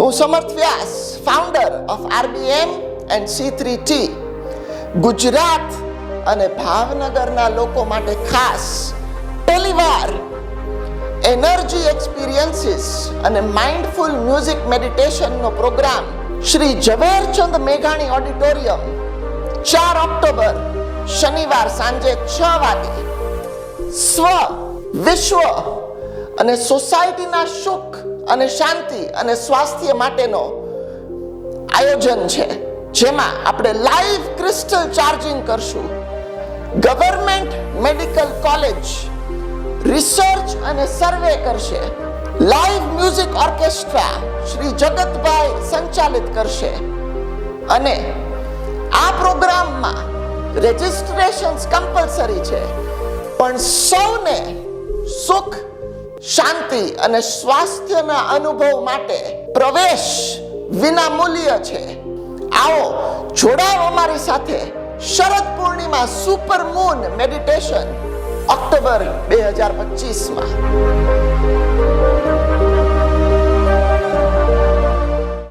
હું Samarth Vyas, founder of RBM and C3T, Gujarat અને ભાવનગરના લોકો માટે ખાસ પહેલીવાર એનર્જી એક્સપિરિયન્સીસ અને માઇન્ડફુલ મ્યુઝિક મેડિટેશનનો પ્રોગ્રામ શ્રી ઝવેરચંદ મેઘાણી ઓડિટોરિયમ 4 ઓક્ટોબર શનિવાર સાંજે 6 વાગે સ્વ, વિશ્વ અને સોસાયટીના સુખ અને શાંતિ અને સ્વાસ્થ્ય માટેનો આયોજન છે, જેમાં આપણે લાઈવ ક્રિસ્ટલ ચાર્જિંગ કરશું. ગવર્મેન્ટ મેડિકલ કોલેજ રિસર્ચ અને સર્વે કરશે. Live music orchestra Shri Jagatbhai સંચાલિત કરશે. અને આ પ્રોગ્રામમાં રજિસ્ટ્રેશન્સ કમ્પલસરી છે, પણ સૌને સુખ, શાંતિ અને સ્વાસ્થ્યના અનુભવ માટે પ્રવેશ વિનામૂલ્ય છે. આવો, જોડાઓ અમારી સાથે. શરદ પૂર્ણિમા સુપર મૂન મેડિટેશન ઓક્ટોબર 2025માં.